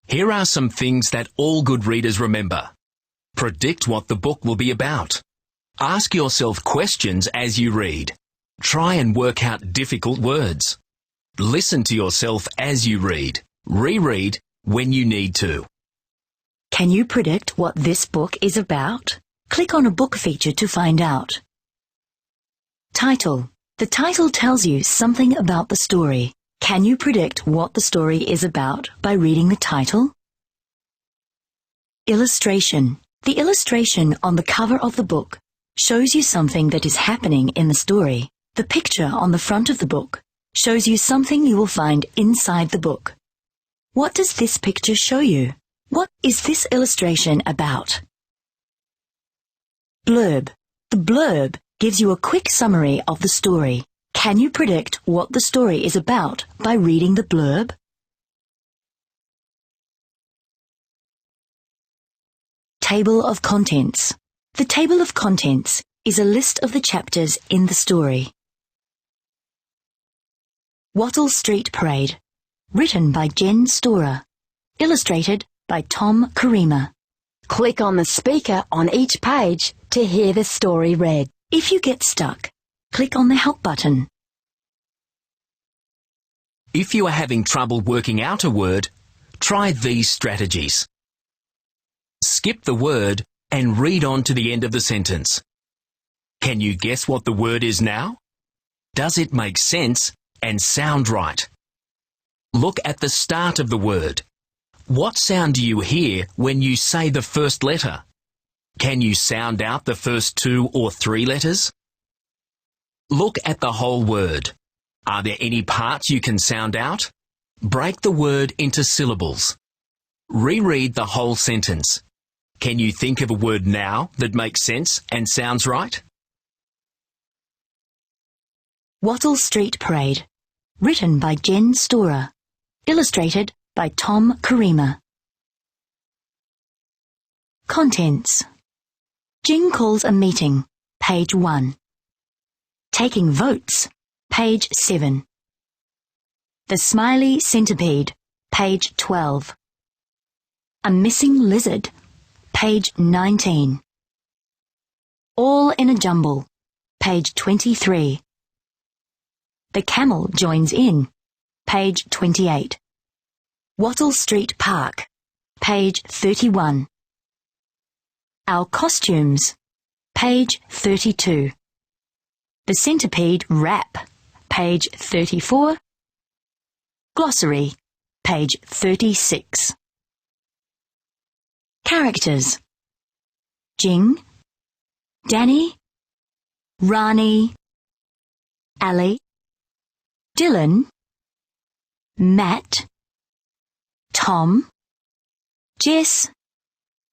Here are some things that all good readers remember. Predict what the book will be about. Ask yourself questions as you read. Try and work out difficult words. Listen to yourself as you read. Reread when you need to. Can you predict what this book is about? Click on a book feature to find out. Title. The title tells you something about the story. Can you predict what the story is about by reading the title? Illustration. The illustration on the cover of the book shows you something that is happening in the story. The picture on the front of the book shows you something you will find inside the book. What does this picture show you? What is this illustration about? Blurb. The blurb gives you a quick summary of the story. Can you predict what the story is about by reading the blurb? Table of Contents. The table of contents is a list of the chapters in the story. Wattle Street Parade. Written by Jen Storer. Illustrated by Tom Karima. Click on the speaker on each page to hear the story read. If you get stuck, click on the Help button. If you are having trouble working out a word, try these strategies. Skip the word and read on to the end of the sentence. Can you guess what the word is now? Does it make sense and sound right? Look at the start of the word. What sound do you hear when you say the first letter? Can you sound out the first 2 or 3 letters? Look at the whole word. Are there any parts you can sound out? Break the word into syllables. Reread the whole sentence. Can you think of a word now that makes sense and sounds right? Wattle Street Parade. Written by Jen Storer. Illustrated by Tom Karima. Contents. Jing calls a meeting. Page 1. Taking votes. Page 7. The Smiley Centipede. Page 12. A Missing Lizard. Page 19. All in a Jumble. Page 23. The Camel Joins In. Page 28. Wattle Street Park. Page 31. Our Costumes. Page 32. The Centipede Rap. Page 34. Glossary. Page 36. Characters. Jing, Danny, Rani, Ali, Dylan, Matt, Tom, Jess,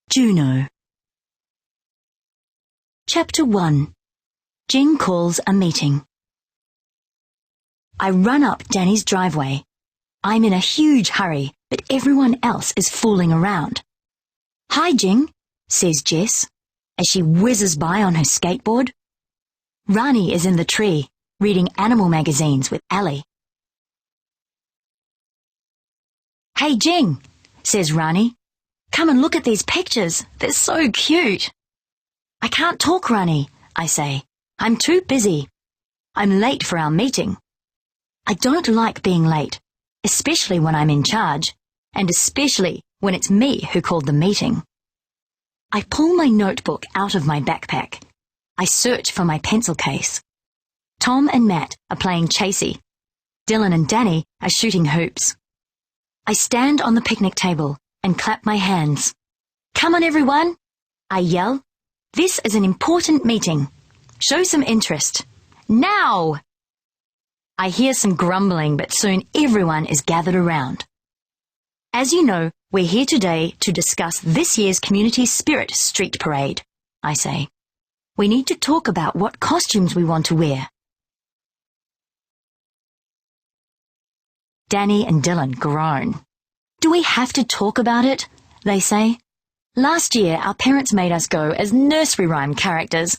Juno. Chapter 1. Jing calls a meeting. I run up Danny's driveway. I'm in a huge hurry, but everyone else is fooling around. Hi, Jing, says Jess, as she whizzes by on her skateboard. Rani is in the tree, reading animal magazines with Ali. Hey, Jing, says Rani. Come and look at these pictures. They're so cute. I can't talk, Rani, I say. I'm too busy. I'm late for our meeting. I don't like being late, especially when I'm in charge, and especially when it's me who called the meeting. I pull my notebook out of my backpack. I search for my pencil case. Tom and Matt are playing chasey. Dylan and Danny are shooting hoops. I stand on the picnic table and clap my hands. Come on, everyone, I yell. This is an important meeting. Show some interest. Now! I hear some grumbling, but soon everyone is gathered around. As you know, we're here today to discuss this year's Community Spirit Street Parade, I say. We need to talk about what costumes we want to wear. Danny and Dylan groan. Do we have to talk about it? They say. Last year, our parents made us go as nursery rhyme characters.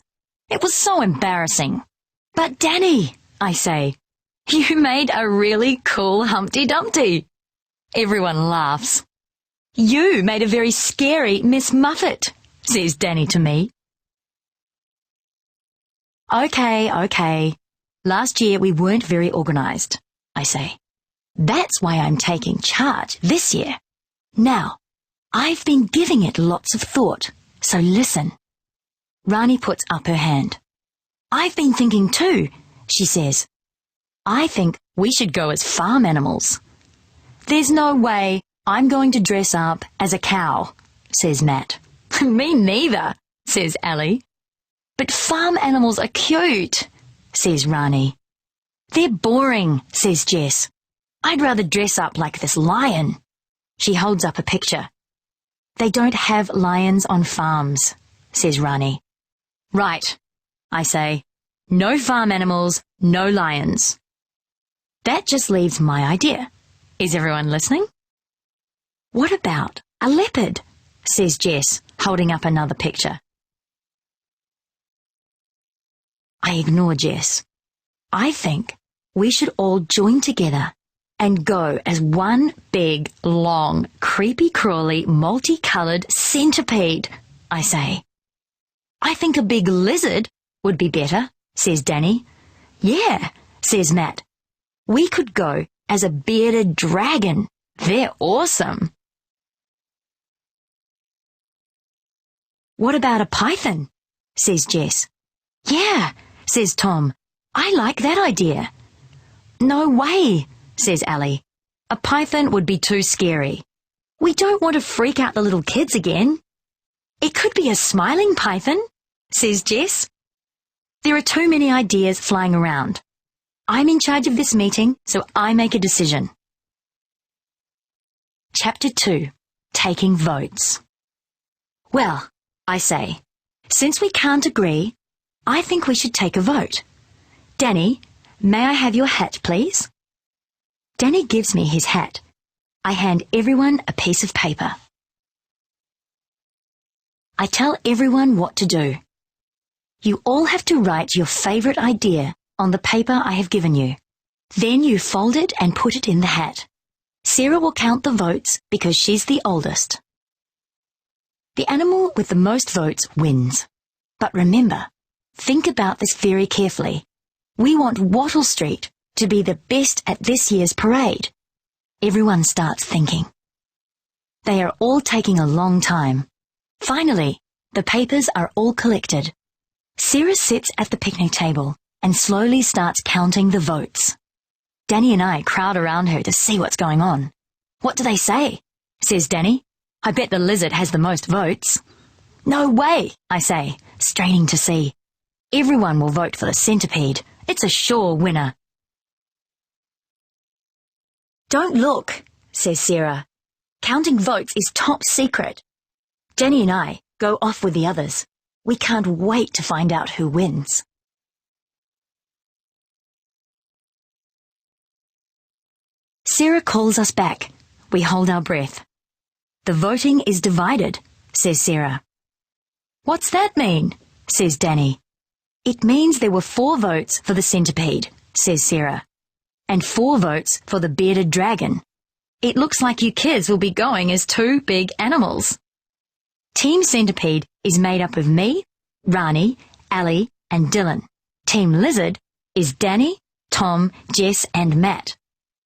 It was so embarrassing. But Danny, I say, you made a really cool Humpty Dumpty. Everyone laughs. You made a very scary Miss Muffet, says Danny to me. Okay. Last year we weren't very organised, I say. That's why I'm taking charge this year. Now, I've been giving it lots of thought, so listen. Rani puts up her hand. I've been thinking too, she says. I think we should go as farm animals. There's no way I'm going to dress up as a cow, says Matt. Me neither, says Ali. But farm animals are cute, says Rani. They're boring, says Jess. I'd rather dress up like this lion. She holds up a picture. They don't have lions on farms, says Rani. Right, I say. No farm animals, no lions. That just leaves my idea. Is everyone listening? What about a leopard? Says Jess, holding up another picture. I ignore Jess. I think we should all join together and go as one big, long, creepy-crawly, multicoloured centipede, I say. I think a big lizard would be better, says Danny. Yeah, says Matt. We could go as a bearded dragon. They're awesome. What about a python? Says Jess. Yeah, says Tom. I like that idea. No way, says Ali. A python would be too scary. We don't want to freak out the little kids again. It could be a smiling python, says Jess. There are too many ideas flying around. I'm in charge of this meeting, so I make a decision. Chapter 2. Taking Votes. Well, I say, since we can't agree, I think we should take a vote. Danny, may I have your hat, please? Danny gives me his hat. I hand everyone a piece of paper. I tell everyone what to do. You all have to write your favourite idea on the paper I have given you. Then you fold it and put it in the hat. Sarah will count the votes because she's the oldest. The animal with the most votes wins. But remember, think about this very carefully. We want Wattle Street to be the best at this year's parade. Everyone starts thinking. They are all taking a long time. Finally, the papers are all collected. Sarah sits at the picnic table and slowly starts counting the votes. Danny and I crowd around her to see what's going on. What do they say? Says Danny. I bet the lizard has the most votes. No way, I say, straining to see. Everyone will vote for the centipede. It's a sure winner. Don't look, says Sarah. Counting votes is top secret. Danny and I go off with the others. We can't wait to find out who wins. Sarah calls us back. We hold our breath. The voting is divided, says Sarah. What's that mean? Says Danny. It means there were 4 votes for the centipede, says Sarah, and 4 votes for the bearded dragon. It looks like you kids will be going as 2 big animals. Team Centipede is made up of me, Rani, Ali, and Dylan. Team Lizard is Danny, Tom, Jess, and Matt.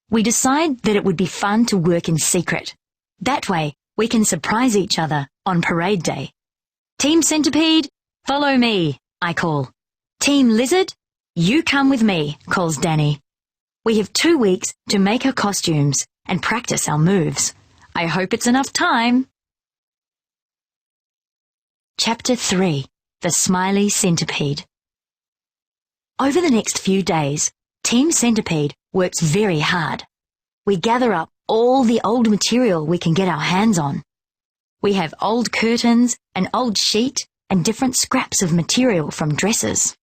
We decide that it would be fun to work in secret. That way, we can surprise each other on parade day. Team Centipede, follow me, I call. Team Lizard, you come with me, calls Danny. We have 2 weeks to make our costumes and practice our moves. I hope it's enough time. Chapter 3. The Smiley Centipede. Over the next few days, Team Centipede works very hard. We gather up all the old material we can get our hands on. We have old curtains, an old sheet, and different scraps of material from dresses.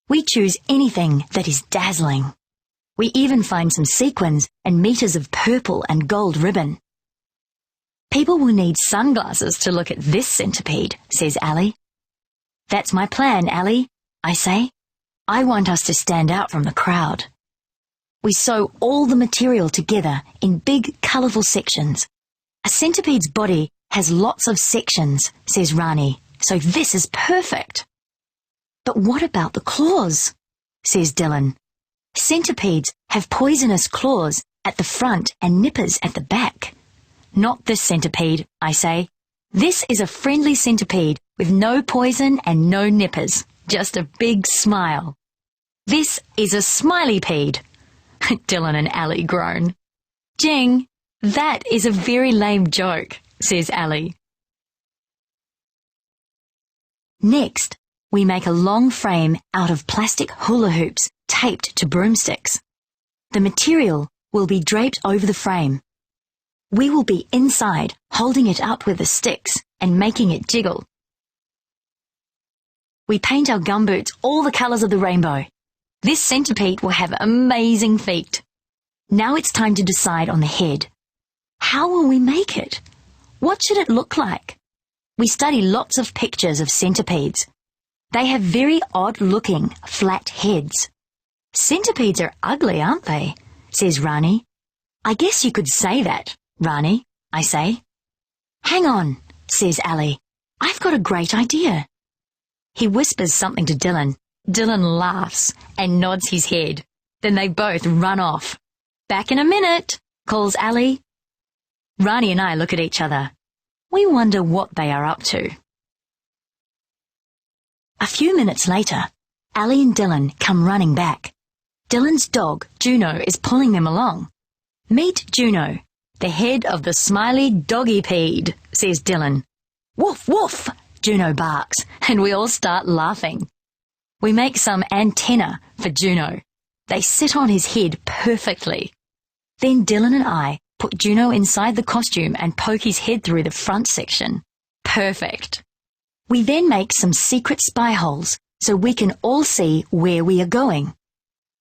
We choose anything that is dazzling. We even find some sequins and meters of purple and gold ribbon. People will need sunglasses to look at this centipede, says Ali. That's my plan, Ali, I say. I want us to stand out from the crowd. We sew all the material together in big, colourful sections. A centipede's body has lots of sections, says Rani, so this is perfect. But what about the claws? Says Dylan. Centipedes have poisonous claws at the front and nippers at the back. Not this centipede, I say. This is a friendly centipede with no poison and no nippers, just a big smile. This is a smileypede. Dylan and Ali groan. Jing, that is a very lame joke, says Ali. Next, we make a long frame out of plastic hula hoops taped to broomsticks. The material will be draped over the frame. We will be inside, holding it up with the sticks and making it jiggle. We paint our gumboots all the colours of the rainbow. This centipede will have amazing feet. Now it's time to decide on the head. How will we make it? What should it look like? We study lots of pictures of centipedes. They have very odd-looking, flat heads. Centipedes are ugly, aren't they? Says Rani. I guess you could say that, Rani, I say. Hang on, says Ali. I've got a great idea. He whispers something to Dylan. Dylan laughs and nods his head. Then they both run off. Back in a minute, calls Ali. Rani and I look at each other. We wonder what they are up to. A few minutes later, Ali and Dylan come running back. Dylan's dog, Juno, is pulling them along. Meet Juno, the head of the smiley doggypede, says Dylan. Woof, woof, Juno barks, and we all start laughing. We make some antenna for Juno. They sit on his head perfectly. Then Dylan and I put Juno inside the costume and poke his head through the front section. Perfect. We then make some secret spy holes so we can all see where we are going.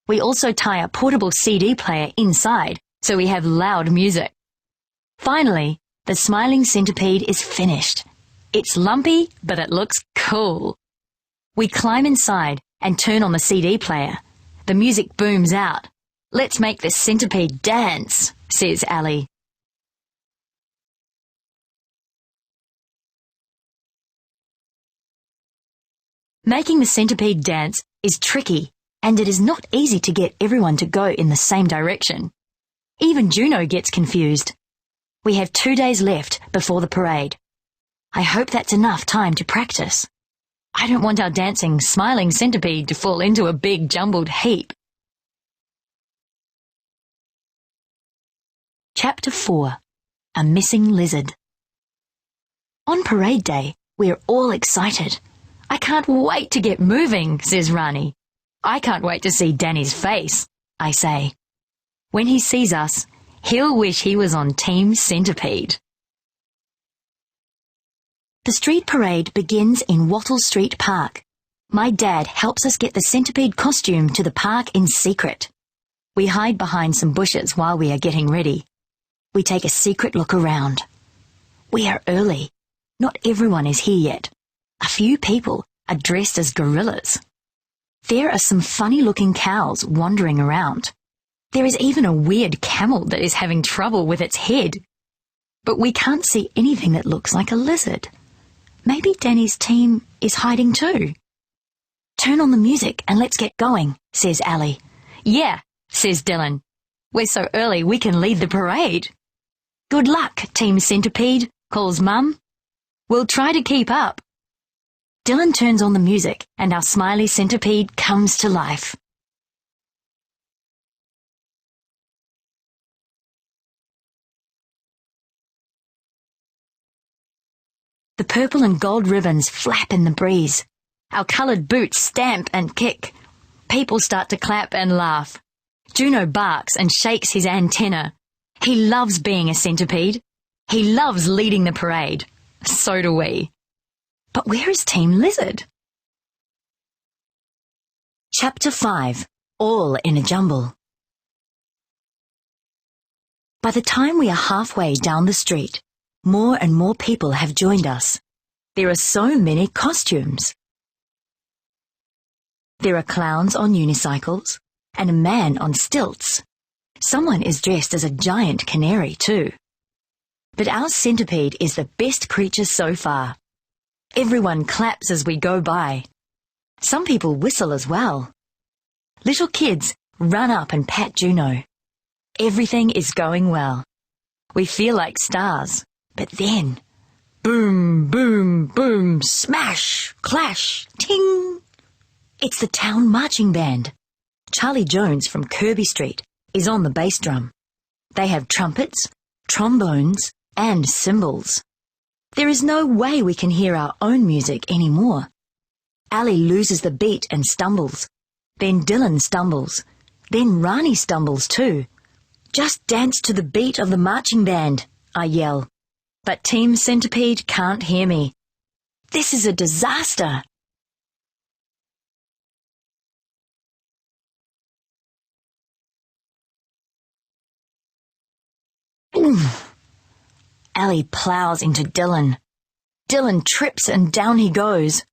We also tie a portable CD player inside so we have loud music. Finally, the smiling centipede is finished. It's lumpy, but it looks cool. We climb inside and turn on the CD player. The music booms out. Let's make the centipede dance, says Ali. Making the centipede dance is tricky, and it is not easy to get everyone to go in the same direction. Even Juno gets confused. We have 2 days left before the parade. I hope that's enough time to practice. I don't want our dancing, smiling centipede to fall into a big jumbled heap. Chapter 4. A Missing Lizard. On parade day, we're all excited. I can't wait to get moving, says Rani. I can't wait to see Danny's face, I say. When he sees us, he'll wish he was on Team Centipede. The street parade begins in Wattle Street Park. My dad helps us get the centipede costume to the park in secret. We hide behind some bushes while we are getting ready. We take a secret look around. We are early. Not everyone is here yet. A few people are dressed as gorillas. There are some funny-looking cows wandering around. There is even a weird camel that is having trouble with its head. But we can't see anything that looks like a lizard. Maybe Danny's team is hiding too. Turn on the music and let's get going, says Ali. Yeah, says Dylan. We're so early we can lead the parade. Good luck, Team Centipede, calls Mum. We'll try to keep up. Dylan turns on the music and our smiley centipede comes to life. The purple and gold ribbons flap in the breeze. Our coloured boots stamp and kick. People start to clap and laugh. Juno barks and shakes his antenna. He loves being a centipede. He loves leading the parade. So do we. But where is Team Lizard? Chapter 5. All in a Jumble. By the time we are halfway down the street, more and more people have joined us. There are so many costumes. There are clowns on unicycles and a man on stilts Someone is dressed as a giant canary too. But our centipede is the best creature so far. Everyone claps as we go by. Some people whistle as well. Little kids run up and pat Juno. Everything is going well. We feel like stars, but then, boom, boom, boom, smash, clash, ting! It's the town marching band. Charlie Jones from Kirby Street is on the bass drum. They have trumpets, trombones, and cymbals. There is no way we can hear our own music anymore. Ali loses the beat and stumbles. Then Dylan stumbles. Then Rani stumbles too. Just dance to the beat of the marching band, I yell. But Team Centipede can't hear me. This is a disaster. Ali plows into Dylan. Dylan trips and down he goes.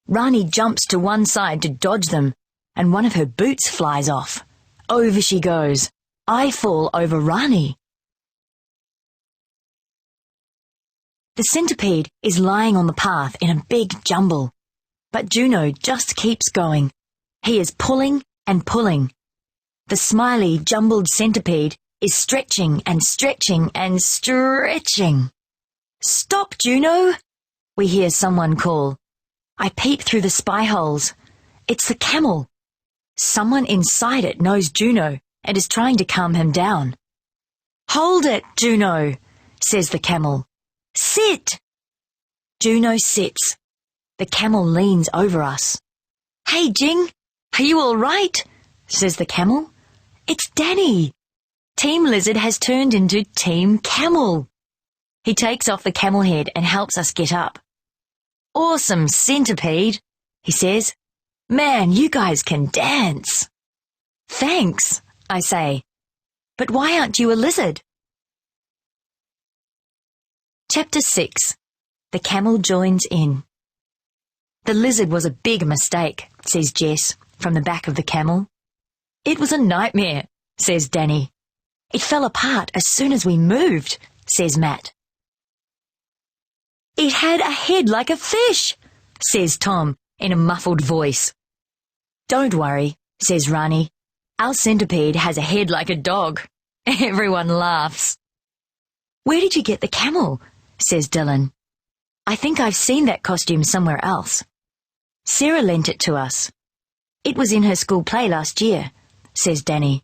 Rani jumps to one side to dodge them, and one of her boots flies off. Over she goes. I fall over Rani. The centipede is lying on the path in a big jumble, but Juno just keeps going. He is pulling and pulling. The smiley, jumbled centipede is stretching and stretching and stretching. Stop, Juno! We hear someone call. I peep through the spy holes. It's the camel. Someone inside it knows Juno and is trying to calm him down. Hold it, Juno, says the camel. Sit! Juno sits. The camel leans over us. Hey, Jing, are you all right? Says the camel. It's Danny. Team Lizard has turned into Team Camel. He takes off the camel head and helps us get up. Awesome centipede, he says. Man, you guys can dance. Thanks, I say. But why aren't you a lizard? Chapter 6. The Camel Joins In. The lizard was a big mistake, says Jess, from the back of the camel. It was a nightmare, says Danny. It fell apart as soon as we moved, says Matt. It had a head like a fish, says Tom in a muffled voice. Don't worry, says Rani. Our centipede has a head like a dog. Everyone laughs. Where did you get the camel? Says Dylan. I think I've seen that costume somewhere else. Sarah lent it to us. It was in her school play last year, says Danny.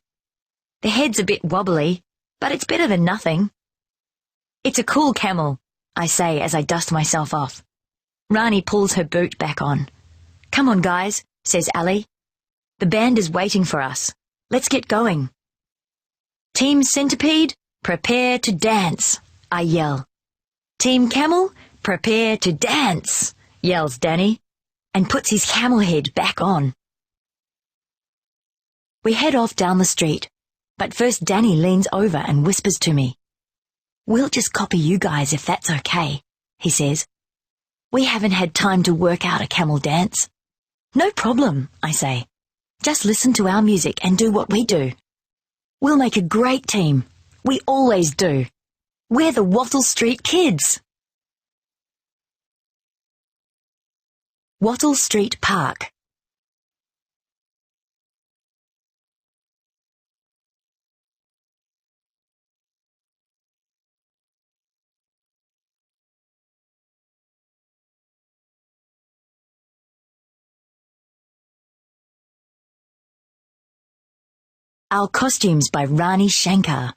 The head's a bit wobbly, but it's better than nothing. It's a cool camel, I say as I dust myself off. Rani pulls her boot back on. Come on, guys, says Ali. The band is waiting for us. Let's get going. Team Centipede, prepare to dance, I yell. Team Camel, prepare to dance, yells Danny, and puts his camel head back on. We head off down the street, but first Danny leans over and whispers to me. We'll just copy you guys if that's okay, he says. We haven't had time to work out a camel dance. No problem, I say. Just listen to our music and do what we do. We'll make a great team. We always do. We're the Wattle Street Kids. Wattle Street Park. Our Costumes by Rani Shankar.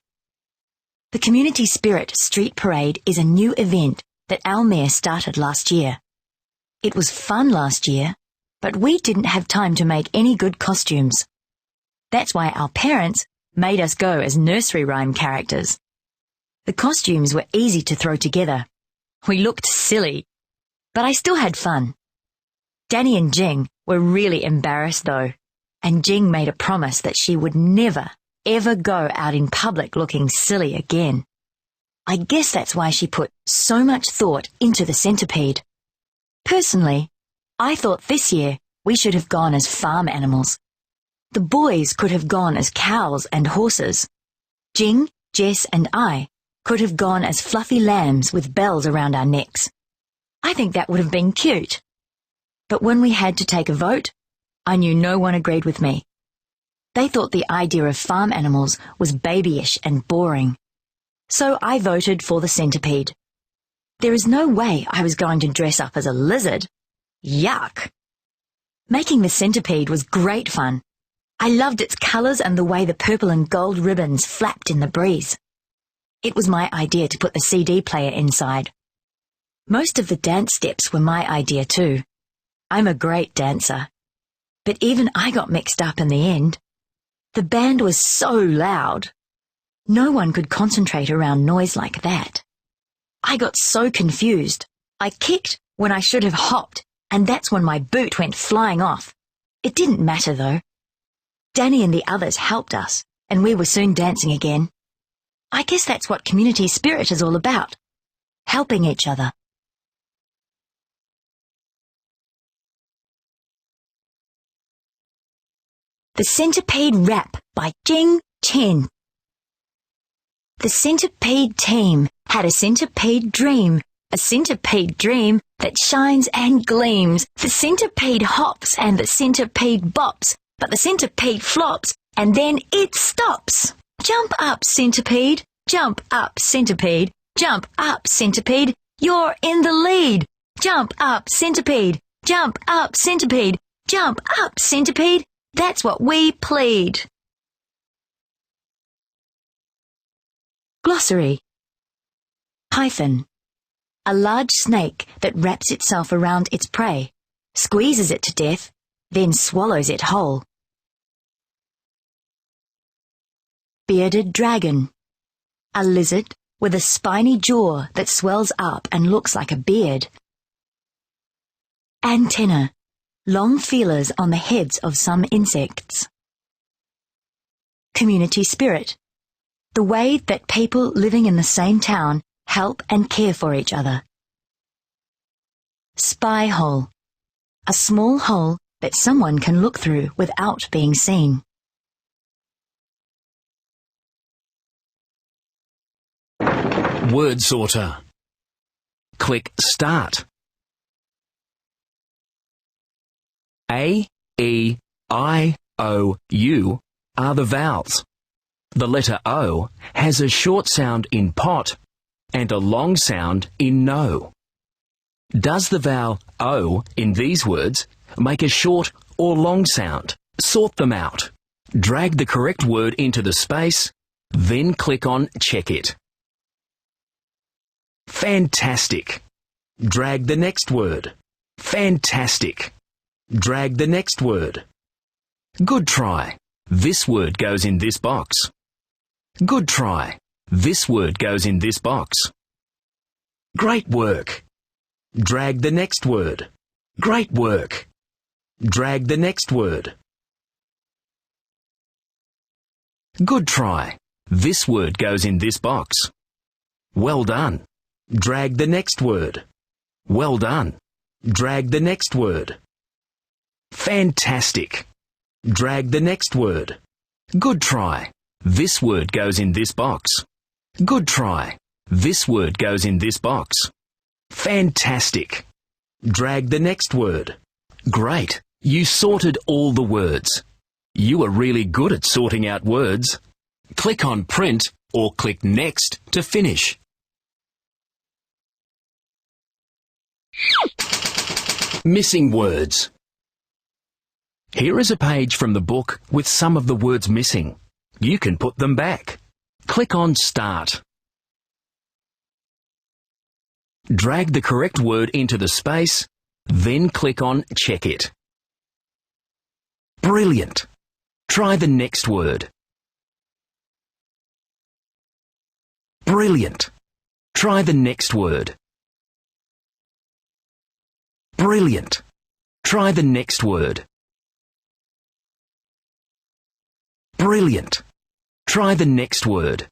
The Community Spirit Street Parade is a new event that our mayor started last year. It was fun last year, but we didn't have time to make any good costumes. That's why our parents made us go as nursery rhyme characters. The costumes were easy to throw together. We looked silly, but I still had fun. Danny and Jing were really embarrassed though, and Jing made a promise that she would never, ever go out in public looking silly again. I guess that's why she put so much thought into the centipede. Personally, I thought this year we should have gone as farm animals. The boys could have gone as cows and horses, Jing, Jess and I could have gone as fluffy lambs with bells around our necks. I think that would have been cute. But when we had to take a vote, I knew no one agreed with me. They thought the idea of farm animals was babyish and boring. So I voted for the centipede. There is no way I was going to dress up as a lizard. Yuck! Making the centipede was great fun. I loved its colours and the way the purple and gold ribbons flapped in the breeze. It was my idea to put the CD player inside. Most of the dance steps were my idea too. I'm a great dancer. But even I got mixed up in the end. The band was so loud. No one could concentrate around noise like that. I got so confused. I kicked when I should have hopped, and that's when my boot went flying off. It didn't matter though. Danny and the others helped us, and we were soon dancing again. I guess that's what community spirit is all about. Helping each other. The Centipede Rap by Jing Chen. The centipede team had a centipede dream, a centipede dream that shines and gleams. The centipede hops and the centipede bops, but the centipede flops and then it stops. Jump up, centipede, jump up, centipede, jump up, centipede, you're in the lead. Jump up, centipede, jump up, centipede, jump up, centipede. That's what we plead. Glossary. Hyphen. A large snake that wraps itself around its prey, squeezes it to death, then swallows it whole. Bearded dragon. A lizard with a spiny jaw that swells up and looks like a beard. Antenna. Long feelers on the heads of some insects. Community spirit. The way that people living in the same town help and care for each other. Spy hole. A small hole that someone can look through without being seen. Word sorter. Click Start. A, E, I, O, U are the vowels. The letter O has a short sound in pot and a long sound in no. Does the vowel O in these words make a short or long sound? Sort them out. Drag the correct word into the space, then click on Check It. Fantastic. Drag the next word. Fantastic. Drag the next word. Good try. This word goes in this box. Good try. This word goes in this box. Great work. Drag the next word. Great work. Drag the next word. Good try. This word goes in this box. Well done. Drag the next word. Well done. Drag the next word. Fantastic. Drag the next word. Good try. This word goes in this box. Good try. This word goes in this box. Fantastic. Drag the next word. Great. You sorted all the words. You are really good at sorting out words. Click on Print or click Next to finish. Missing words. Here is a page from the book with some of the words missing. You can put them back. Click on Start. Drag the correct word into the space, then click on Check It. Brilliant. Try the next word. Brilliant. Try the next word. Brilliant. Try the next word. Brilliant. Try the next word.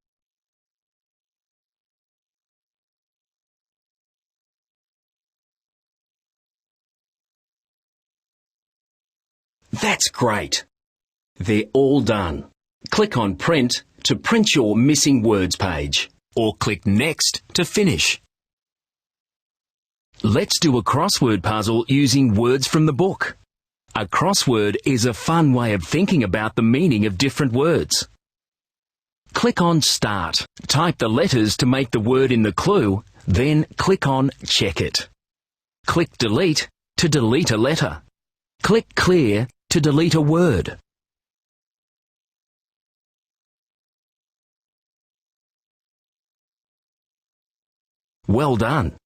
That's great. They're all done. Click on Print to print your missing words page, or click Next to finish. Let's do a crossword puzzle using words from the book. A crossword is a fun way of thinking about the meaning of different words. Click on Start. Type the letters to make the word in the clue, then click on Check It. Click Delete to delete a letter. Click Clear to delete a word. Well done.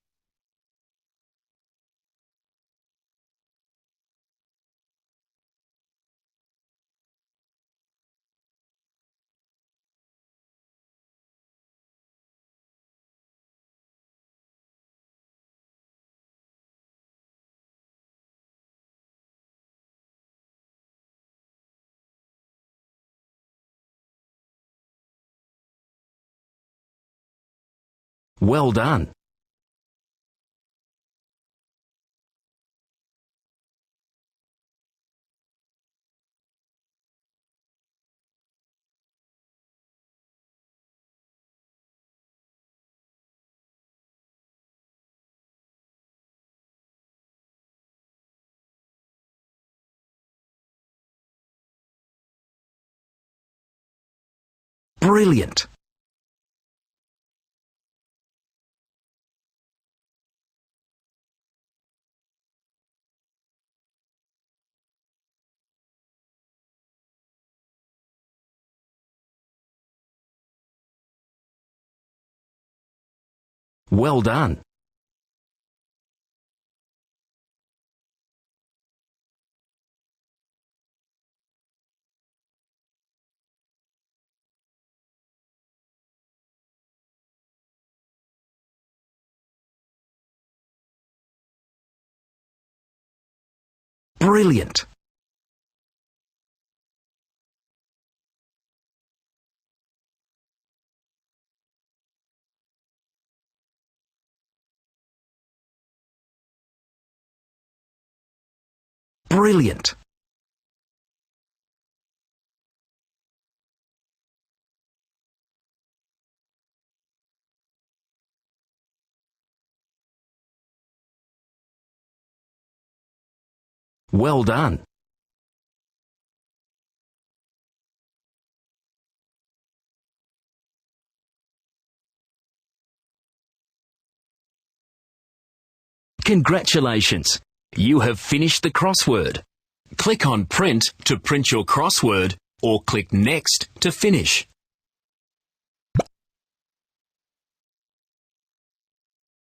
Well done. Brilliant. Well done. Brilliant. Brilliant. Well done. Congratulations! You have finished the crossword. Click on Print to print your crossword, or click Next to finish.